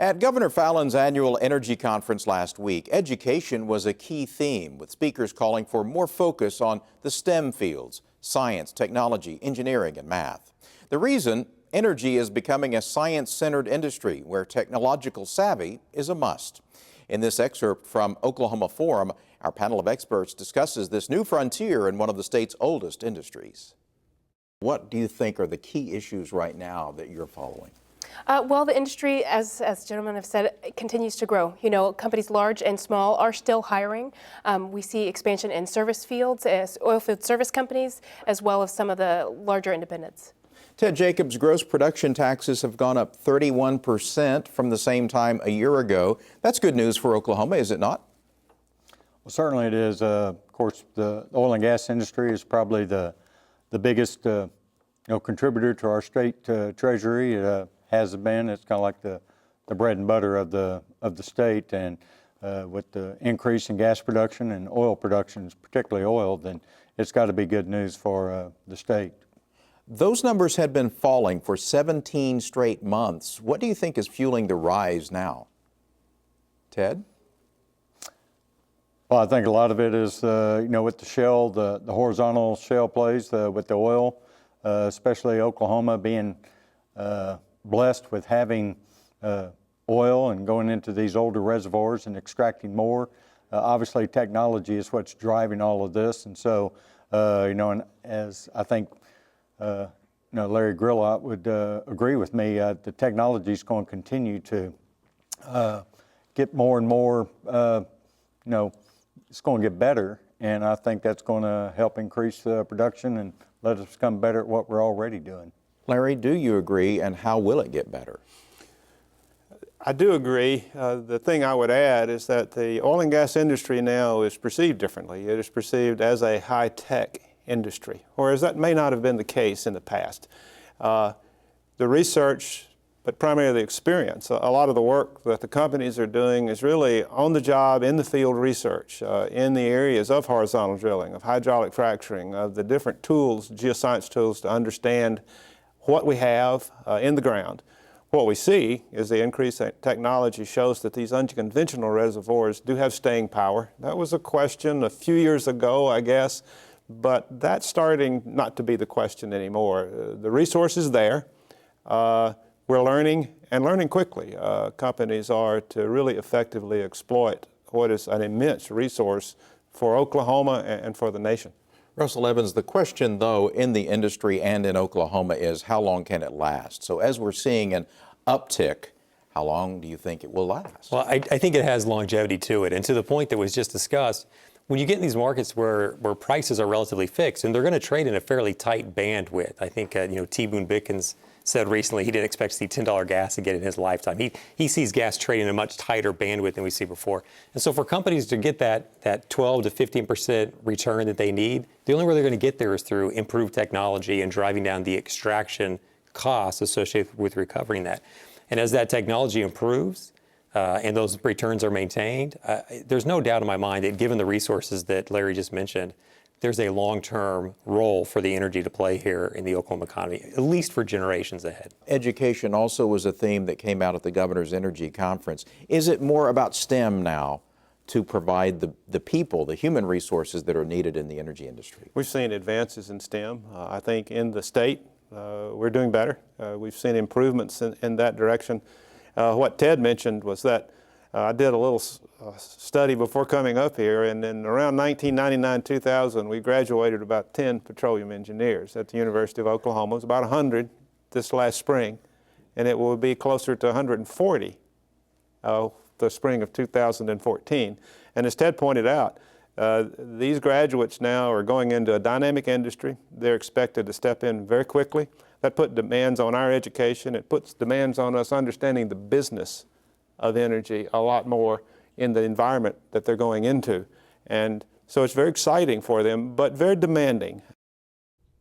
At Governor Fallon's annual energy conference last week, education was a key theme, with speakers calling for more focus on the STEM fields: science, technology, engineering, and math. The reason? Energy is becoming a science-centered industry where technological savvy is a must. In this excerpt from Oklahoma Forum, our panel of experts discusses this new frontier in one of the state's oldest industries. What do you think are the key issues right now that you're following? Well, the industry, as gentlemen have said, continues to grow. You know, companies large and small are still hiring. We see expansion in service fields, as oil field service companies, as well as some of the larger independents. Ted Jacobs, gross production taxes have gone up 31% from the same time a year ago. That's good news for Oklahoma, is it not? Well, certainly it is. Of course, the oil and gas industry is probably the biggest contributor to our state treasury. It has been. It's kind of like the bread and butter of the state, and with the increase in gas production and oil production, particularly oil, then it's got to be good news for the state. Those numbers had been falling for 17 straight months. What do you think is fueling the rise now? Ted? Well, I think a lot of it is, with the shale, the horizontal shale plays, with the oil, especially Oklahoma being blessed with having oil and going into these older reservoirs and extracting more. Obviously, technology is what's driving all of this, and so, and as I think, Larry Grillot would agree with me, the technology is going to continue to get more and more, it's going to get better, and I think that's going to help increase production and let us become better at what we're already doing. Larry, do you agree, and how will it get better? I do agree. The thing I would add is that the oil and gas industry now is perceived differently. It is perceived as a high-tech industry, whereas that may not have been the case in the past. The research, but primarily the experience, a lot of the work that the companies are doing is really on the job, in the field research, in the areas of horizontal drilling, of hydraulic fracturing, of the different tools, geoscience tools, to understand what we have in the ground. What we see is the increase in technology shows that these unconventional reservoirs do have staying power. That was a question a few years ago, I guess, but that's starting not to be the question anymore. The resource is there. We're learning, and learning quickly. Companies are to really effectively exploit what is an immense resource for Oklahoma and for the nation. Russell Evans, the question, though, in the industry and in Oklahoma is how long can it last? So as we're seeing an uptick, how long do you think it will last? Well, I think it has longevity to it. And to the point that was just discussed, when you get in these markets where prices are relatively fixed, and they're going to trade in a fairly tight bandwidth. I think, T. Boone Bickens said recently he didn't expect to see $10 gas again in his lifetime. He sees gas trading in a much tighter bandwidth than we see before. And so for companies to get that 12 to 15% return that they need, the only way they're going to get there is through improved technology and driving down the extraction costs associated with recovering that. And as that technology improves, and those returns are maintained, there's no doubt in my mind that given the resources that Larry just mentioned, there's a long-term role for the energy to play here in the Oklahoma economy, at least for generations ahead. Education also was a theme that came out at the governor's energy conference. Is it more about STEM now to provide the people, the human resources that are needed in the energy industry? We've seen advances in STEM. I think in the state, we're doing better. We've seen improvements in that direction. What Ted mentioned was that I did a little study before coming up here, and in around 1999-2000, we graduated about 10 petroleum engineers at the University of Oklahoma. It was about 100 this last spring, and it will be closer to 140 the spring of 2014. And as Ted pointed out, these graduates now are going into a dynamic industry. They're expected to step in very quickly. That puts demands on our education. It puts demands on us understanding the business of energy a lot more in the environment that they're going into. And so it's very exciting for them, but very demanding.